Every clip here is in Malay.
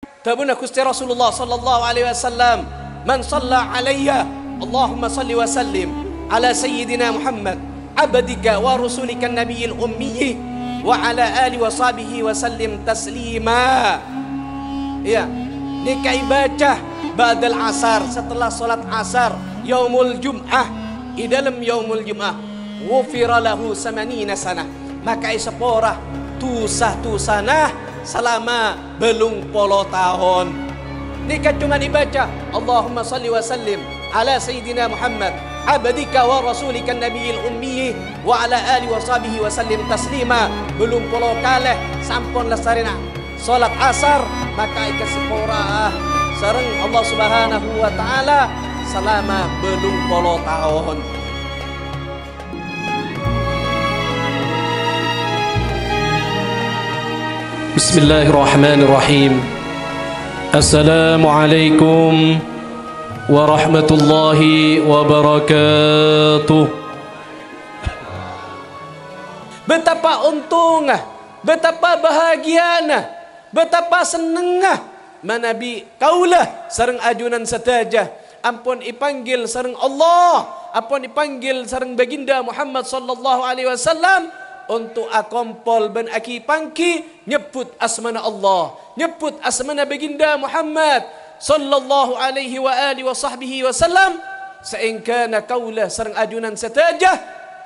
tabuna Gusti Rasulullah sallallahu alaihi wasallam, man shalla alayya Allahumma salli wa sallim ala sayyidina Muhammad abdika wa rasulika nabiyil ummi wa ala ali wa sahbihi wa sallim taslima. Ya, nikah ibadah ba'dal asar, setelah salat asar yaumul jum'ah, di dalam yaumul jum'ah ghufira lahu 80 sanah, maka isepora tusah-tusana selama belum puluh tahun. Nikah cuma dibaca Allahumma salli wa sallim ala sayyidina Muhammad abdika wa rasulika nabiyil ummi wa ala ali wa sahbihi wa sallim taslima, belum puluh kali sampun lesarina salat asar, maka ika sepora sareng Allah Subhanahu wa taala selama belum puluh tahun. Bismillahirrahmanirrahim. Assalamualaikum warahmatullahi wabarakatuh. Betapa untungnya, betapa bahagianya, betapa senengnya manabi kaulah sareng ajunan setaja, ampun ipanggil sareng Allah, ampun ipanggil sareng baginda Muhammad sallallahu alaihi wasallam untuk akompol ben aki pangki nyebut asmana Allah, nyebut asmana baginda Muhammad sallallahu alaihi wa alihi wa sahbihi wasallam, seingkana kaulah sareng ajunan setaja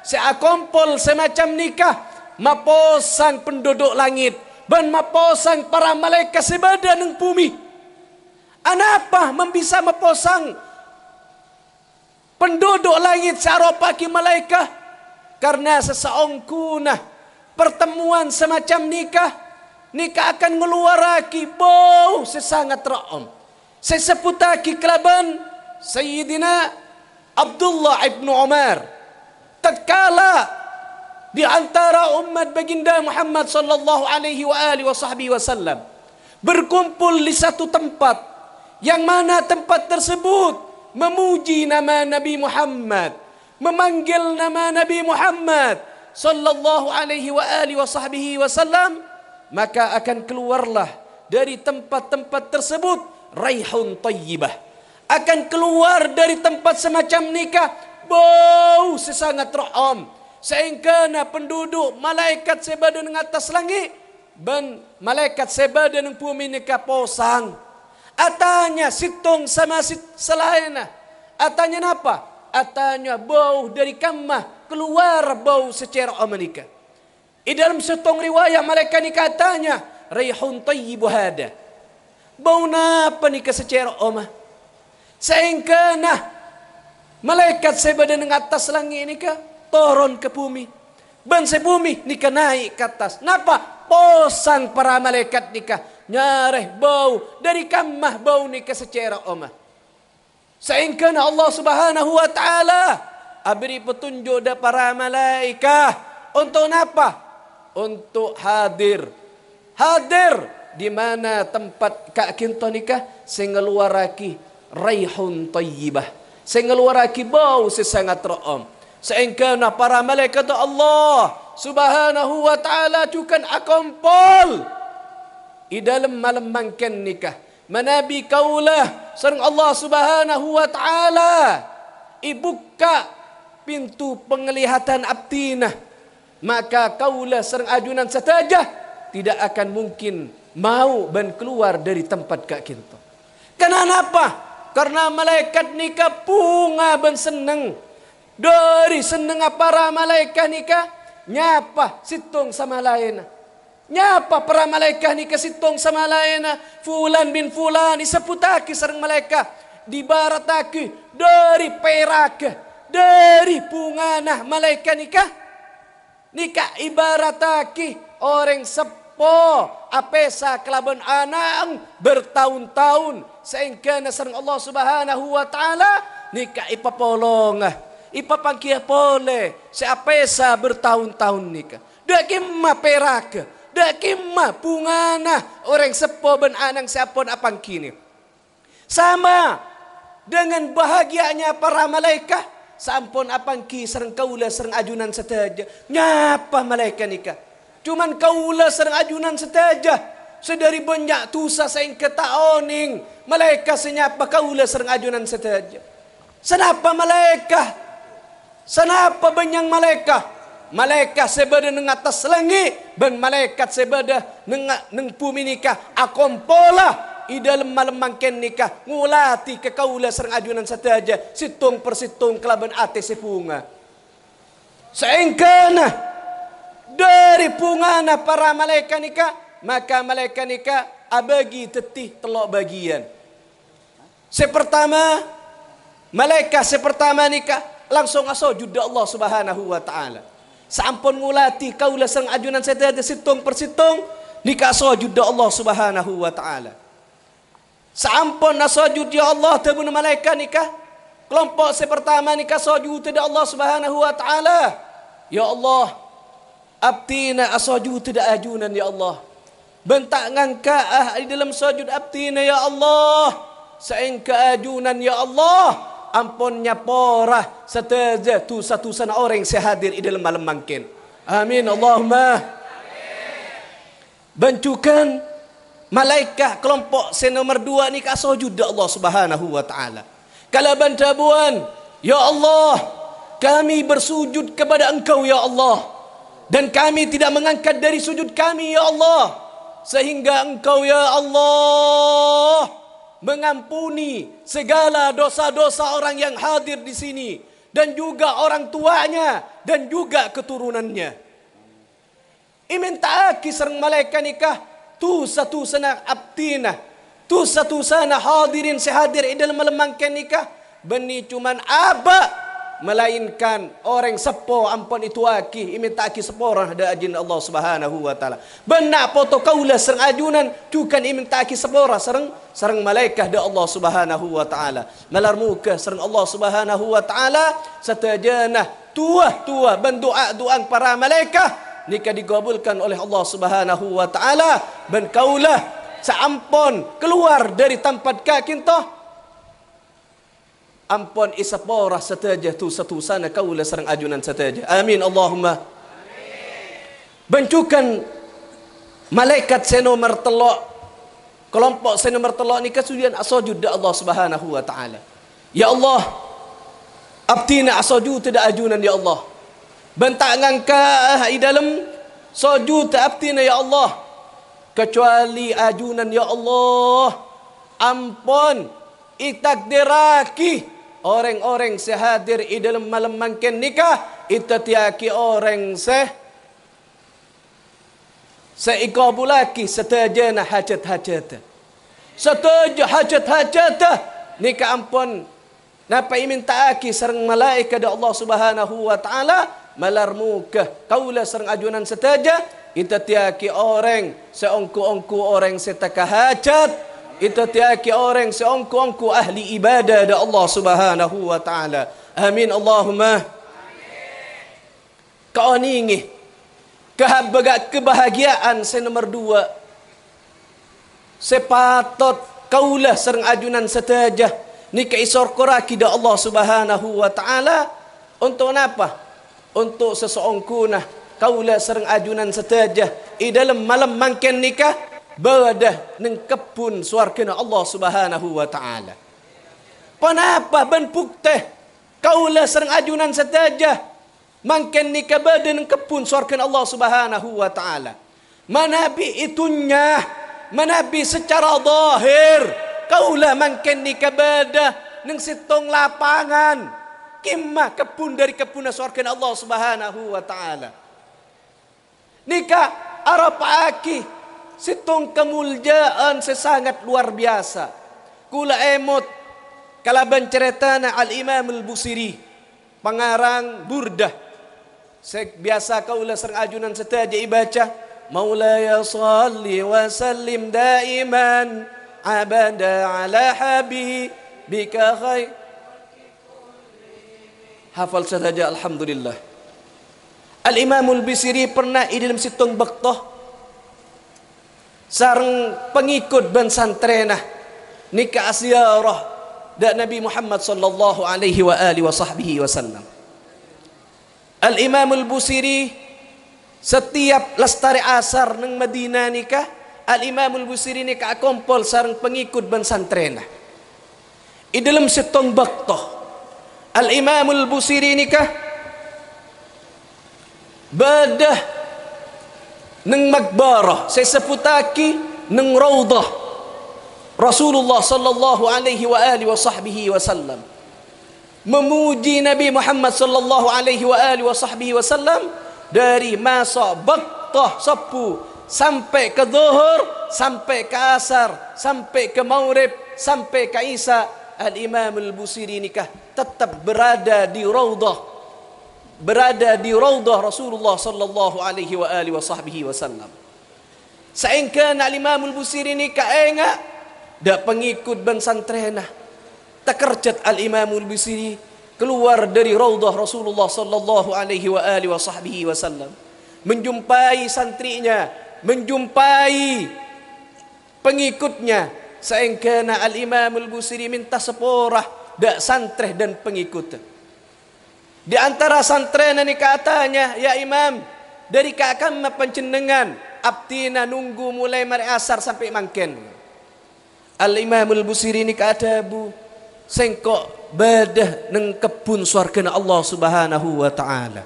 seakompol semacam nikah maposang penduduk langit dan maposang para malaikat sebada neng bumi. Anapa membisa maposang penduduk langit searopaki malaikat? Karena seseongkunah pertemuan semacam nikah, nikah akan ngeluaraki bau sesangat ra'am. Seseputaki kelaban Sayyidina Abdullah ibn Umar tatkala di antara umat baginda Muhammad sallallahu alaihi wa alihi wa sahbihi wasallam berkumpul di satu tempat, yang mana tempat tersebut memuji nama Nabi Muhammad, memanggil nama Nabi Muhammad sallallahu alaihi wa alihi wa sahbihi wasallam, maka akan keluarlah dari tempat-tempat tersebut raihun tayyibah, akan keluar dari tempat semacam nikah bau sesangat roham, sehingga penduduk malaikat sebada ng atas langit dan malaikat sebada ng bumi nikah posang. Atanya sitong sama selainnya, atanya napa? Atanya bau dari kamah keluar bau secara amanika. Di dalam setong riwayat malaikat ni katanya raihun tayyibu hada, bau napa nikah secara omah, sehingga malaikat sebada ng atas langit nikah turun ke bumi, ban se bumi nikah naik ke atas. Napa? Posang para malaikat nikah nyareh bau dari kamah bau nikah secara omah. Sehingga Allah Subhanahu wa taala beri petunjuk da para malaikat untuk napa? Untuk hadir di mana tempat kak kinto nikah sing ngeluaraki raihun tayyibah, sing ngeluaraki bau sesangat ro'om. Sehingga para malaikat Allah Subhanahu wa taala cukan akompol di dalam malam mangken nikah manabi kaulah sareng Allah Subhanahu wa taala ibuka pintu penglihatan abdinah, maka kaulah sareng ajunan sataja tidak akan mungkin mau dan keluar dari tempat kak kinto. Kenapa? Karena malaikat nikah punga ben seneng. Dari seneng para malaikat nikah nyapa situng sama lain. Nyapa para malaikat nikah situng sama lain. Fulan bin fulan disebutaki sareng malaikat, dibarataki dari perak, dari punganah malaikat nikah. Nikah ibarataki orang sepo apesa kelaban anang bertahun-tahun, sehingga sareng Allah Subhanahu wa taala nikah ipapolong. Ipapangkia pole seapesa bertahun-tahun nikah. Dak kimma perak, dak kimma pungana orang sepo ben anang siapon apang kini. Sama dengan bahagianya para malaikat, sampun apang ki sareng kaula sareng ajunan setaja. Nyapa malaikat nikah? Cuman kaula sareng ajunan setaja sedari banyak tusa saing ketaoning malaikat senyapa kaula serang ajunan setaja. Senapa malaikat? Senapa banyang malaikat? Malaikat sebada neng atas langit ben malaikat sebada neng bumi nikah akompola i dalam malam mangken nikah ngulati ke kaula serang ajunan setaja situng persitung kelaban ate sepunga. Saengkana dari pungana para malaikat nikah maka malaikat nikah abagi tetih telok bagian. Sepertama malaikat sepertama nikah langsung asujud Allah Subhanahu wa taala. Sampun ngulati kaula sang ajunan setaja situng persitung nikah asujud Allah Subhanahu wa taala. Sampun asujud ya Allah tabun malaikat nikah kelompok sepertama nikah asujud Allah Subhanahu wa taala. Ya Allah abtina asujud ajunan ya Allah. Bentak ngangka di dalam sujud abtina ya Allah. Saing keajunan ya Allah. Ampunnya porah setaja tu satu sana orang sehadir di dalam malam mangkin. Amin Allahumma. Bancukan malaikat kelompok senomor 2 ni ka sujud Allah Subhanahu wa taala. Kala bantabuan, ya Allah, kami bersujud kepada Engkau ya Allah. Dan kami tidak mengangkat dari sujud kami ya Allah. Sehingga Engkau ya Allah mengampuni segala dosa-dosa orang yang hadir di sini dan juga orang tuanya dan juga keturunannya. Iminta aki sareng malaikat nikah tu satu sana abtina tu satu sana hadirin sehadir di dalam malam mangken nikah beni cuman aba melainkan orang sepo ampun itu aki iminta aki seporah da ajin Allah Subhanahu wa taala. Benak foto kaula sereng ajunan cukan iminta aki seporah sereng malaikat da Allah Subhanahu wa taala. Malar muka sereng Allah Subhanahu wa taala satajana tua bendoa doang para malaikat nikah digabulkan oleh Allah Subhanahu wa taala ben kaula saampun keluar dari tempat kakintoh ampun isaporah setaja tu satu sana kaula serang ajunan setaja. Amin Allahumma. Bencukan malaikat senomor telok kelompok senomor telok ni kasudian asujud da Allah Subhanahu wa taala. Ya Allah, abtina asujud da ajunan ya Allah. Bentak ngangka di dalam sujud abtina ya Allah. Kecuali ajunan ya Allah. Ampun itakdiraki orang-orang sehadir di dalam malam mangken nikah itatiaki orang seikabulaki setajana hajat-hajat setaja hajat-hajat nikah ampun napa iminta aki sareng malaikat Allah Subhanahu wa taala malar muka kaula sareng ajunan setaja itatiaki orang seongku-ongku orang setaka hajat itu tiaki orang seongku-ongku ahli ibadah da Allah Subhanahu wa taala. Amin Allahumma. Kau ningi kebahagiaan senomor 2 sepatot kaulah sereng ajunan setaja nikah isor koraki da Allah Subhanahu wa taala untuk apa? Untuk seseongkuna kaulah sereng ajunan setaja di dalam malam mangken nikah badah neng kebun suarkena Allah Subhanahu wa taala. Panapa ban pukteh kaula sereng ajunan setaja mangken nikah badah neng kebun suarkena Allah Subhanahu wa taala. Manabi itunya manabi secara zahir kaula mangken nikah badah neng sitong lapangan kimah kebun dari kebun suarkena Allah Subhanahu wa taala. Nikah arapaki situng kemuliaan sesangat luar biasa. Kula emot kalaban ceritana Al-Imam Al-Busiri pengarang Burdah. Biasa kaula sereng ajunan setaja ibaca Maulaya salli wa sallim daiman abada ala habibika khair. Hafal setaja alhamdulillah. Al-Imam Al-Busiri pernah di dalam situng Baktah sareng pengikut ban santrenah nikah asyarah da Nabi Muhammad sallallahu alaihi wa alihi wa sahbihi wasallam. Al-Imam Al-Busiri setiap lestari asar nang Madinah nikah Al-Imam Al-Busiri ni ka kompol sareng pengikut ban santrena. I dalam setong bakto Al-Imam Al-Busiri ni ka badah neng magbarah seseputaki neng raudah Rasulullah sallallahu alaihi wa alihi wa sahbihi wasallam, memuji Nabi Muhammad sallallahu alaihi wa alihi wa sahbihi wasallam dari masa baktah sapu sampai ke zuhur, sampai ke asar, sampai ke maghrib, sampai ke isya. Al-Imam Al-Busiri nikah tetap berada di raudah Rasulullah sallallahu alaihi wa alihi wa sahbihi wasallam. Saingkan Al-Imam Al-Busiri nikah enggak dak pengikut ban santrena. Takerjat Al-Imam Al-Busiri keluar dari raudah Rasulullah sallallahu alaihi wa alihi wa sahbihi wasallam, menjumpai santrinya, menjumpai pengikutnya. Saingkana Al-Imam Al-Busiri minta seporah dak santreh dan pengikut. Di antara santrena ni katanya, ya Imam, dari kakam pencendengan abtina nunggu mulai mari asar sampai mangken. Al-Imam Al-Busiri ni kata bu sengkok badah neng kebun surga Allah Subhanahu wa taala.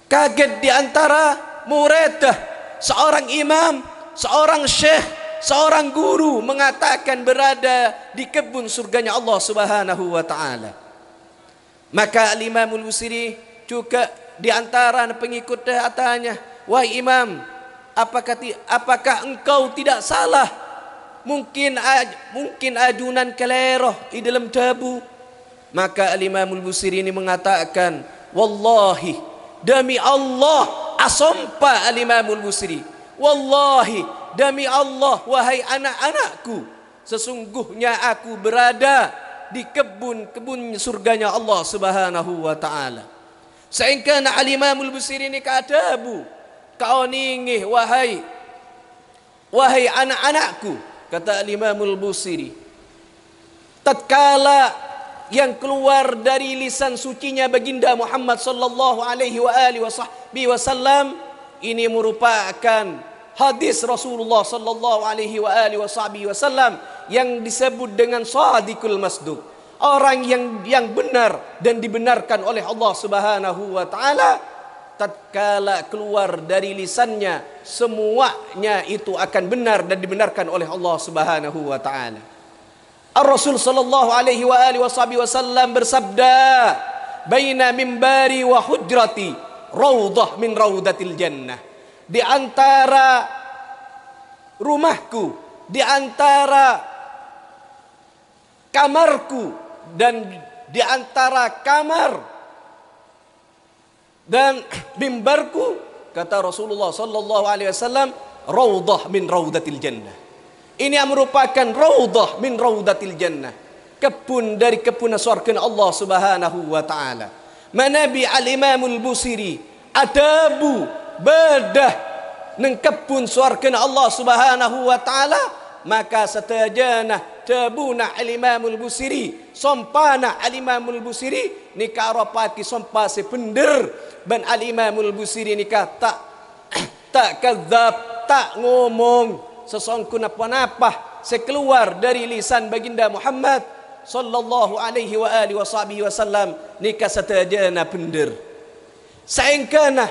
Kaget di antara muridnya seorang imam, seorang syekh, seorang guru mengatakan berada di kebun surganya Allah Subhanahu wa taala. Maka Al-Imam Al-Busiri juga di antara pengikutnya katanya, wahai imam, apakah engkau tidak salah? Mungkin adunan keleroh di dalam tabu. Maka Al-Imam Al-Busiri ini mengatakan, wallahi, demi Allah, asompa Al-Imam Al-Busiri, wallahi, demi Allah, wahai anak-anakku, sesungguhnya aku berada di kebun-kebun surganya Allah Subhanahu wa taala. Sehingga Al-Imam Al-Busiri ini kata bu, kau ningih wahai anak-anakku, kata Al-Imam Al-Busiri, tatkala yang keluar dari lisan sucinya baginda Muhammad sallallahu alaihi wa alihi wasallam ini merupakan hadis Rasulullah sallallahu alaihi wa alihi wasallam yang disebut dengan shadiqul masduq, orang yang benar dan dibenarkan oleh Allah Subhanahu wa taala. Tatkala keluar dari lisannya, semuanya itu akan benar dan dibenarkan oleh Allah Subhanahu wa taala. Ar-Rasul sallallahu alaihi wa alihi wasallam bersabda, "Baina mimbari wa hujrati raudhah min raudatil jannah." Di antara rumahku, di antara kamarku dan di antara kamar dan mimbarku, kata Rasulullah sallallahu alaihi wasallam, raudhah min raudatil jannah. Ini merupakan raudhah min raudatil jannah, kebun dari kebun surga Allah Subhanahu wa taala. Manabi Al-Imam Al-Busiri adabu bedah neng kebun surga Allah Subhanahu wa taala, maka setajana tabuna Al-Imam Al-Busiri, sompana Al-Imam Al-Busiri nikah rapaki sompa sepender ban Al-Imam Al-Busiri nikah tak kadzab, tak ngomong sesongku napa-napa sekeluar dari lisan baginda Muhammad sallallahu alaihi wa alihi wasallam nikah setajana bener. Saingkana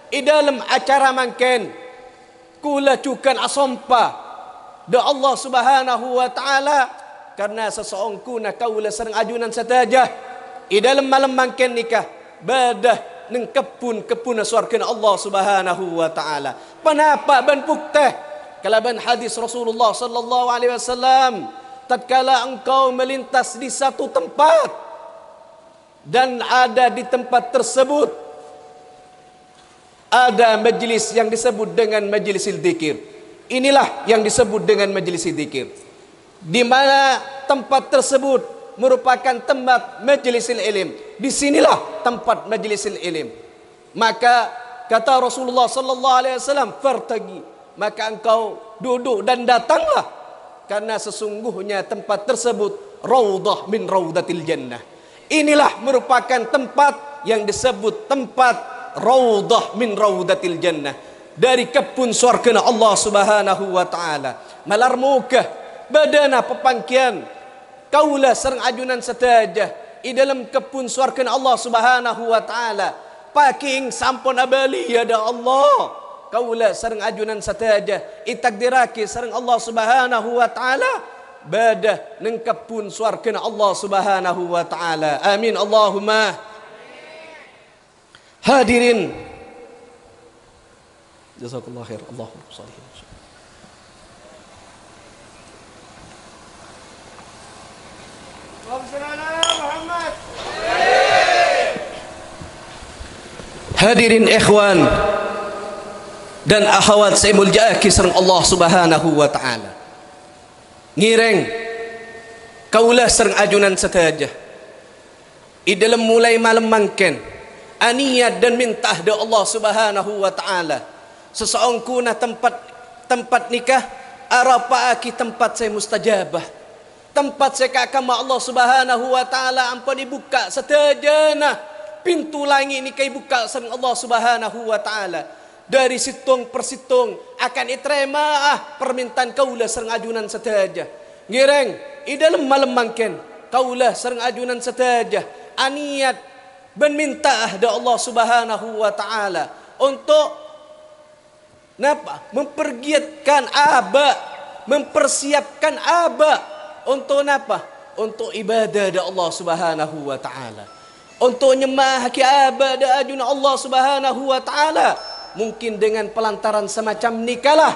di dalam acara mangken kula cukan asompa da Allah Subhanahu wa taala, karena seseongku na kaula sareng ajunan satajah di dalam malam mangken nikah badah neng kebun surga Allah Subhanahu wa taala. Panapa ban pukteh kalaban hadis Rasulullah sallallahu alaihi wasallam, tatkala engkau melintas di satu tempat dan ada di tempat tersebut ada majlis yang disebut dengan majlisil dzikir. Inilah yang disebut dengan majlisil dzikir, di mana tempat tersebut merupakan tempat majlisil ilm. Di sinilah tempat majlisil ilm. Maka kata Rasulullah sallallahu alaihi wasallam, fartagi, maka engkau duduk dan datanglah, karena sesungguhnya tempat tersebut raudhah min raudatil jannah. Inilah merupakan tempat yang disebut tempat raudhah min raudatil jannah, dari kebun surga Allah Subhanahu wa taala. Malar muka badana pepangkian kaulah sareng ajunan setaja di dalam kebun surga Allah Subhanahu wa taala. Paking sampun abali ya da Allah. Kaulah sareng ajunan setaja itakdiraki sareng Allah Subhanahu wa taala. Badah neng kebun surga Allah Subhanahu wa taala. Amin Allahumma. Hadirin, jazakallahu khair. Allahumma shalli. Muhammad. Hadirin ikhwan dan akhwat saya mulyaki sareng Allah Subhanahu wa taala. Ngireng kaulah sareng ajunan setaja i dalam mulai malam mangken aniat dan mintah da Allah Subhanahu wa taala seseorang kuna tempat nikah arapa aki tempat saya mustajabah, tempat saya kakama Allah Subhanahu wa taala ampun dibuka setajana pintu langit nikah dibuka sareng Allah Subhanahu wa taala. Dari situng persitung akan iterima permintaan kaulah sareng ajunan setaja. Ngireng i dalam malam mangken kaulah sareng ajunan setaja aniat ben minta da Allah Subhanahu wa taala untuk napa mempergiatkan aba, mempersiapkan aba untuk napa? Untuk ibadah da Allah Subhanahu wa taala. Untuk nyembah ki aba da ajunan Allah Subhanahu wa taala. Mungkin dengan pelantaran semacam nikalah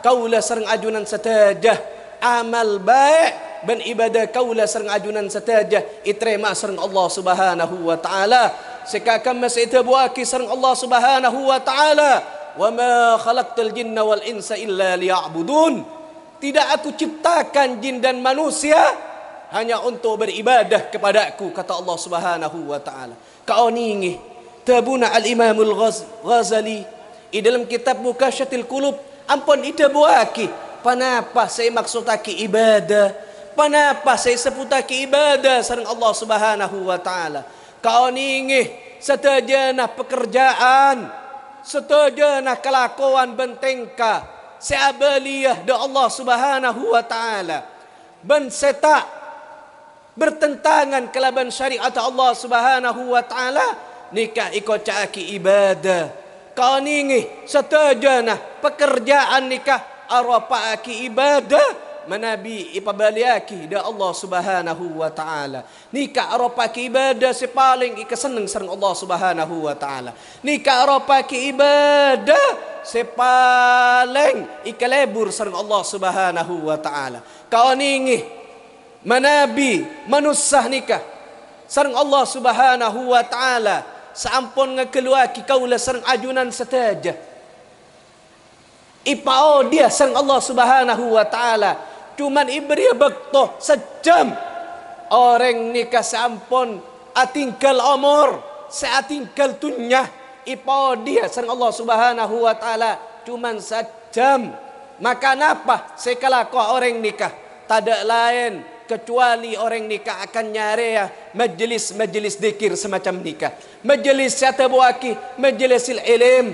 kaulah sareng ajunan setaja amal baik dan ibadah kaulah sareng ajunan setaja iterima sareng Allah Subhanahu wa taala. Sekakam masih buaki sareng Allah Subhanahu wa taala. Wa ma khalaqtal jinna wal insa illa liya'budun. Tidak aku ciptakan jin dan manusia hanya untuk beribadah kepadaku, kata Allah Subhanahu wa taala. Kau ningi tabuna al-Imamul Ghazali di dalam kitab Mukasyatil Qulub ampun ida buaki panapa saya maksudaki ibadah, panapa saya sebutaki ibadah sareng Allah Subhanahu wa taala. Kau ningi setajana pekerjaan, setajana kelakuan bentengka seabaliyah da Allah Subhanahu wa taala ben seta bertentangan kelaban syariat Allah Subhanahu wa taala nikah ikut caki ibadah. Kau ningi setajana pekerjaan nikah arapa aki ibadah manabi ipabaliaki da Allah Subhanahu wa taala. Nikah arapa ki ibadah sepaling ikaseneng sareng Allah Subhanahu wa taala. Nikah arapa ki ibadah sepaling ikalebur sareng Allah Subhanahu wa taala. Kau ningi manabi manusah nikah sareng Allah Subhanahu wa taala. Sampun ngakeluaki kaulah sareng ajunan setaja ipao dia sareng Allah Subhanahu wa taala cuman ibri bekto sejam orang nikah sampun atingkal umur seatingkal tunyah ipao dia sareng Allah Subhanahu wa taala cuman sejam. Maka napa sekala ko orang nikah tidak lain kecuali orang nikah akan nyari majelis zikir semacam nikah, majelis syatabuaki, majelis ilm,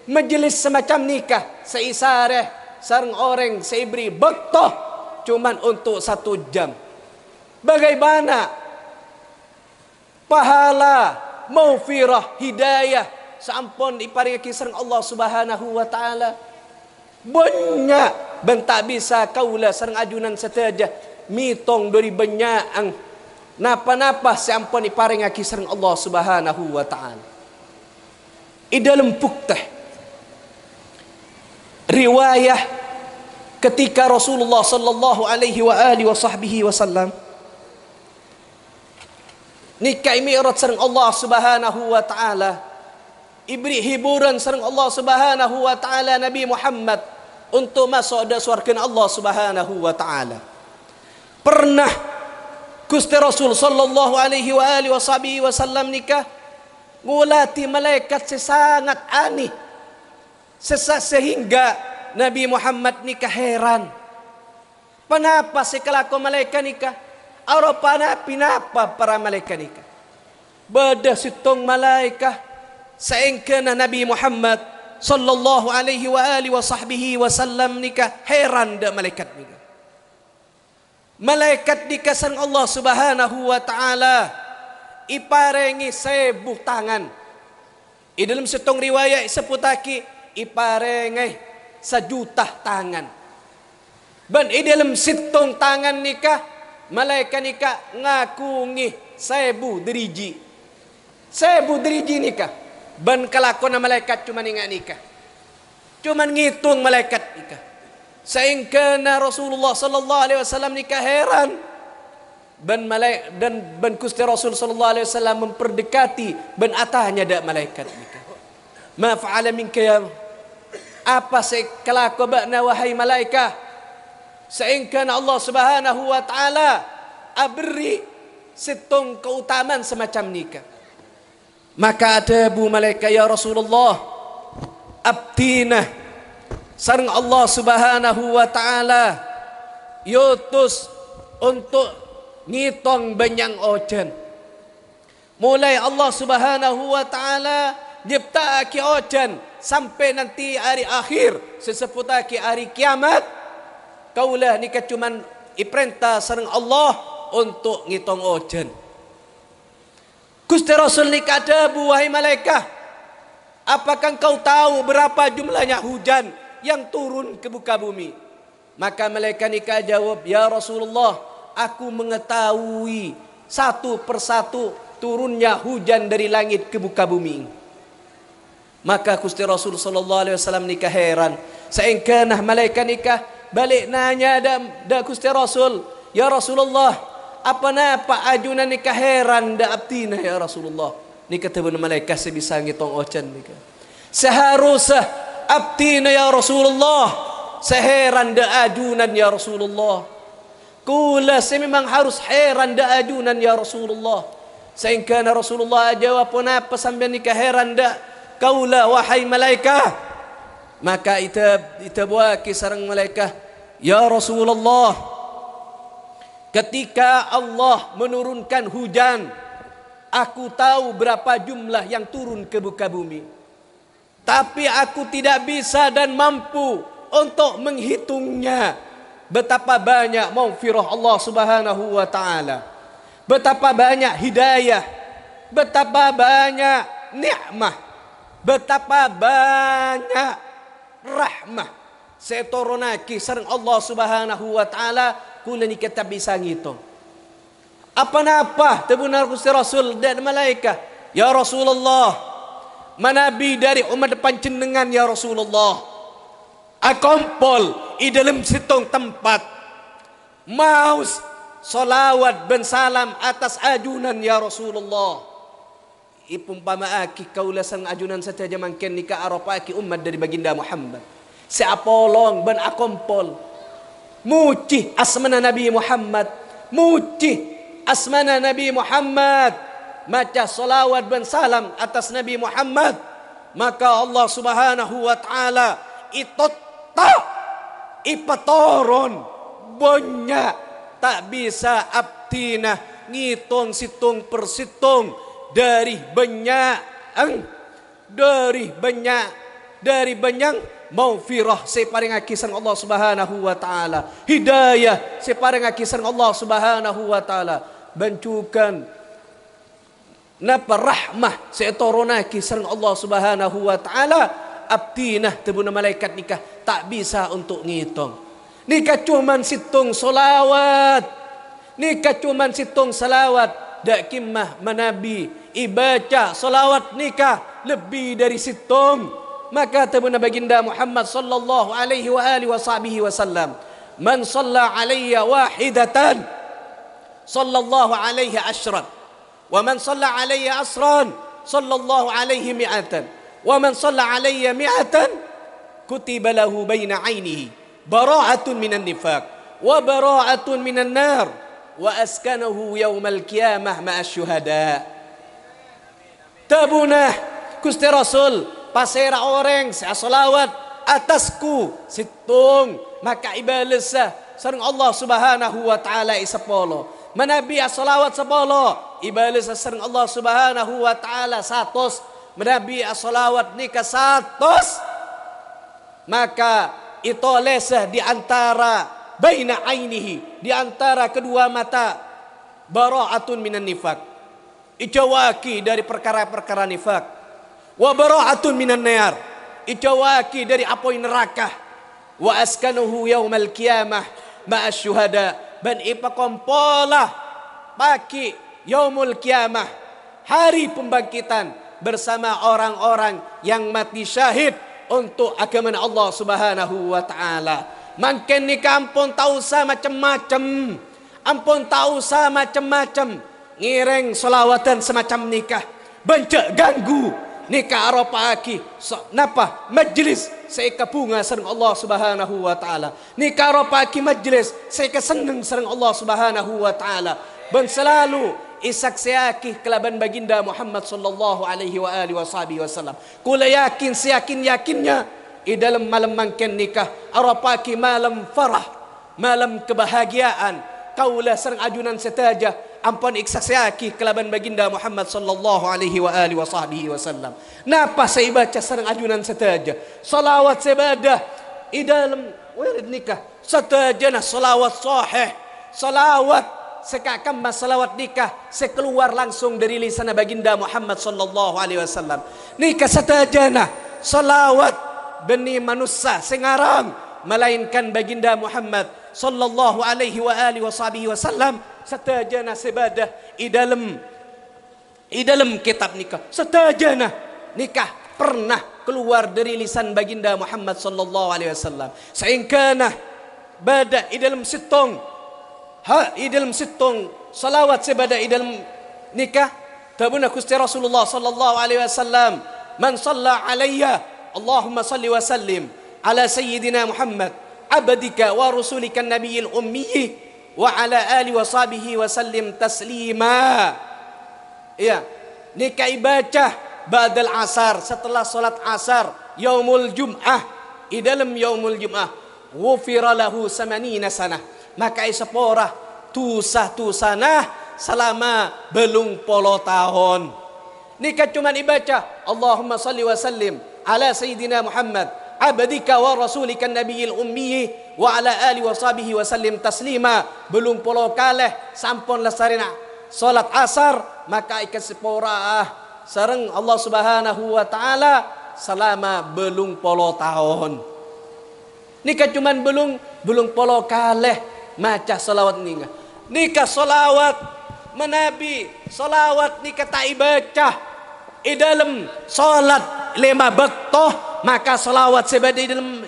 majelis semacam nikah seisareh sareng orang seibri bektoh cuman untuk 1 jam. Bagaimana pahala maufirah hidayah sampun diparingi sareng Allah Subhanahu wa taala banyak bentak bisa kaulah sareng ajunan setaja mitong dari banyak napa-napa sampun diparingaki sareng Allah Subhanahu wa taala. I dalam puktah riwayah ketika Rasulullah sallallahu alaihi wa alihi wa sahbihi wasallam nikah mi'raj sareng Allah Subhanahu wa taala, ibri hiburan sareng Allah Subhanahu wa taala Nabi Muhammad untuk masuk da surga Allah Subhanahu wa taala. Pernah Gusti Rasul sallallahu alaihi wa alihi wasallam nikah ngulati malaikat sesangat aneh sehingga Nabi Muhammad nikah heran. Kenapa sekelaku malaikat nikah? Arapana pinapa para malaikat nikah? Beda sitong malaikat seengkana Nabi Muhammad sallallahu alaihi wa alihi wa sahbihi wasallam nikah heran dak malaikat nikah. Malaikat nikah sang Allah Subhanahu wa taala iparengi 1000 tangan. Di dalam setong riwayat seputaki iparengi 1.000.000 tangan. Dan di dalam setong tangan nikah malaikat nikah ngakungi 1000 deriji. 1000 deriji nikah. Ban kelakon malaikat cuma ingat nikah. Cuma ngitung malaikat nikah. Sehingga Rasulullah sallallahu alaihi wasallam nikah heran. Dan Gusti Rasul sallallahu alaihi wasallam memperdekati ban atahnya dak malaikat nikah. Ma fa'ala minka ya, apa sekelako bakna wahai malaikat? Sehingga Allah Subhanahu wa taala abri setong keutamaan semacam nikah. Maka ada bu malaikat, ya Rasulullah, abtina sareng Allah Subhanahu wa taala yutus untuk ngitong banyang ojen. Mulai Allah Subhanahu wa taala nyiptaake ojen sampai nanti hari akhir seseputake hari kiamat. Kaulah nikah cuman iperintah sareng Allah untuk ngitong ojen. Gusti Rasul nikah ada wahai malaikat, apakah kau tahu berapa jumlahnya hujan yang turun ke muka bumi? Maka malaikat nikah jawab, ya Rasulullah, aku mengetahui satu persatu turunnya hujan dari langit ke muka bumi. Maka Gusti Rasul sallallahu alaihi wasallam nikah heran. Sehingga malaikat nikah balik nanya da Gusti Rasul, ya Rasulullah, apa napa ajunan nikah heran da abtina ya Rasulullah. Nikah tebu malaikat sebisa ngitung ocan nikah. Seharusnya abtina ya Rasulullah, seheran da ajunan ya Rasulullah. Kula memang harus heran da ajunan ya Rasulullah. Sehingga Rasulullah jawab, apa sampai nikah heran da kaula wahai malaikat? Maka ita buat kisarang malaikat, ya Rasulullah, ketika Allah menurunkan hujan, aku tahu berapa jumlah yang turun ke muka bumi. Tapi aku tidak bisa dan mampu untuk menghitungnya. Betapa banyak maghfirah Allah Subhanahu wa taala. Betapa banyak hidayah. Betapa banyak nikmah. Betapa banyak rahmah setoronaki sareng Allah Subhanahu wa taala. Kula ni kita bisa ngitung. Apa napa tebunar Gusti Rasul dan malaikat, ya Rasulullah, manabi dari umat panjenengan ya Rasulullah, akompol i dalam situng tempat maus salawat ben salam atas ajunan ya Rasulullah. Ipumpama aki kaula sang ajunan saja mangken nikah arapaki umat dari baginda Muhammad. Si apolong ben akompol muci asmana Nabi Muhammad, muci asmana Nabi Muhammad, maca salawat dan salam atas Nabi Muhammad. Maka Allah Subhanahu wa taala itotta ipatoron banyak tak bisa abtina ngitung situng persitung dari banyak maufirah separingaki sang Allah Subhanahu wa taala, hidayah separingaki sang Allah Subhanahu wa taala, bancukan napa rahmah setoronaki sang Allah Subhanahu wa taala. Abdinah tebuna malaikat nikah tak bisa untuk ngitung. Nikah cuman situng solawat, nikah cuman situng salawat. Dak kimmah manabi ibaca solawat nikah lebih dari situng. Maka tabuna baginda Muhammad sallallahu alaihi wa alihi wa sahbihi wasallam, man shalla alayya wahidatan sallallahu alaihi ashran, wa man shalla alayya asran sallallahu alaihi mi'atan, wa man shalla alayya mi'atan kutiba lahu baina ainihi bara'atun minan nifaq wa bara'atun minan nar wa askanahu yaumal qiyamah ma'asy syuhada. Tabuna Gusti Rasul pasera orang saya salawat atasku situng maka ibalesa sareng Allah Subhanahu wa taala isapolo. Manabi as-salawat sapolo ibalesa sareng Allah Subhanahu wa taala 100. Manabi as-salawat nikah 100 maka itu lesah di antara baina ainihi, di antara kedua mata, bara'atun minan nifaq, ijawaki dari perkara-perkara nifaq, wa bara'atun minan nar, ijawaki dari api neraka, wa askanuhu yaumal qiyamah ma'as syuhada, ban ipakompola pagi yaumul qiyamah, hari pembangkitan bersama orang-orang yang mati syahid untuk agama Allah Subhanahu wa taala. Makin nikah ampun tak usah macam-macam, ampun tak usah macam-macam, ngireng selawatan semacam nikah, bencak ganggu nikah aropaki. Napa majlis saya bunga sereng Allah Subhanahu wa taala, nikah aropaki majlis saya seneng sereng Allah Subhanahu wa taala. Ben selalu isaksiaki kelaban baginda Muhammad sallallahu alaihi wa alihi wasallam. Kula yakin seyakin-yakinnya di dalam malam mangken nikah arapaki malam farah, malam kebahagiaan, kaulah serang ajunan setaja ampun iksaksiaki kelaban baginda Muhammad sallallahu alaihi wa alihi wasallam. Napa saya baca serang ajunan setaja salawat sebadah di dalam wirid nikah setajana salawat sahih, salawat sekakam salawat nikah sekeluar langsung dari lisan baginda Muhammad sallallahu alaihi wasallam. Nikah setajana salawat beni manusia sengarang melainkan baginda Muhammad sallallahu alaihi wa alihi wasallam setajana sebadah di dalam kitab nikah, setajana nikah pernah keluar dari lisan baginda Muhammad sallallahu alaihi wasallam, sehingga bada di dalam sitong salawat sebadah di dalam nikah tabuna Gusti Rasulullah sallallahu alaihi wasallam, man shalla alayya Allahumma salli wa sallim ala sayyidina Muhammad abdika wa rasulika nabiyil ummi wa ala ali wa sahbihi wa sallim taslima. Ya, nikah ibadah ba'dal asar, setelah salat asar yaumul jum'ah, di dalam yaumul jum'ah ghufira lahu 80 sanah, maka isepora tusah-tusana selama belum puluh tahun. Nikah cuma ibadah Allahumma salli wa sallim ala sayyidina Muhammad abdika wa rasulika nabiyil ummi wa ala ali wa sahbihi wa sallim taslima, belum puluh kali sampun lesarina salat asar, maka ikat sepora sareng Allah Subhanahu wa taala selama belum puluh tahun. Nikah cuman belum puluh kali maca salawat nikah salawat menabi, salawat nikah tak ibaca di dalam salat 5 waktu, maka salawat sebab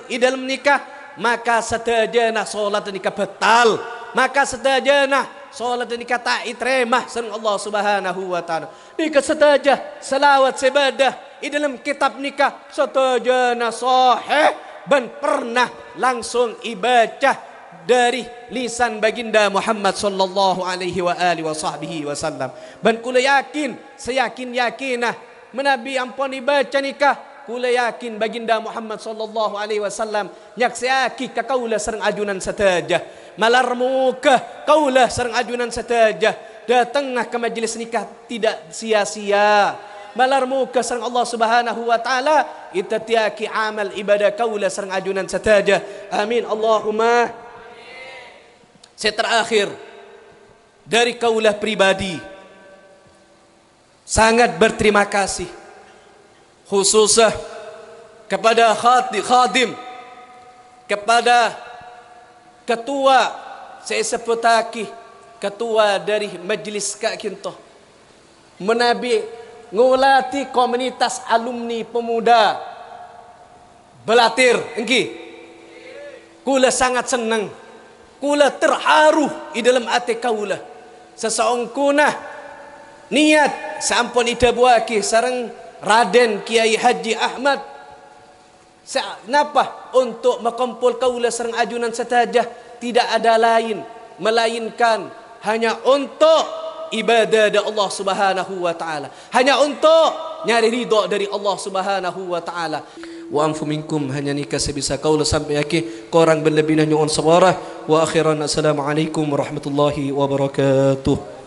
di dalam nikah, maka setajana salat nikah batal, maka setajana salat nikah tak diterima sareng Allah Subhanahu wa taala. Nikah setaja salawat sebadah di dalam kitab nikah setajana sahih dan pernah langsung ibadah dari lisan baginda Muhammad sallallahu alaihi wa alihi wasallam. Dan kula yakin, seyakin-yakinah menabi ampun dibaca nikah, kula yakin baginda Muhammad sallallahu alaihi wasallam nyaksiaki ka kaula sareng ajunan sataja, malarmuka kaula sareng ajunan sataja, datanglah ke majelis nikah tidak sia-sia, malarmuka sareng Allah Subhanahu wa taala itatiaki amal ibadah kaula sareng ajunan sataja. Amin Allahumma. Saya terakhir dari kaulah pribadi sangat berterima kasih khususnya kepada khadim, kepada ketua, saya sebutaki ketua dari majlis Kak Kinto, menabi ngulati komunitas alumni pemuda Belatir engki. Kula sangat senang, kula terharu di dalam hati kaula. Seseongkuna niat sampun idabuaki sareng Raden Kiai Haji Ahmad. Napa? Untuk mengumpul kaula sareng ajunan setajah, tidak ada lain melainkan hanya untuk ibadah dari Allah Subhanahu wa taala, hanya untuk nyari ridha dari Allah Subhanahu wa taala. Wa anfu minkum, hanya nikah sebisa kaula sampai akhir, korang berlebih nyuwun sabarah. Wa akhiran assalamualaikum warahmatullahi wabarakatuh.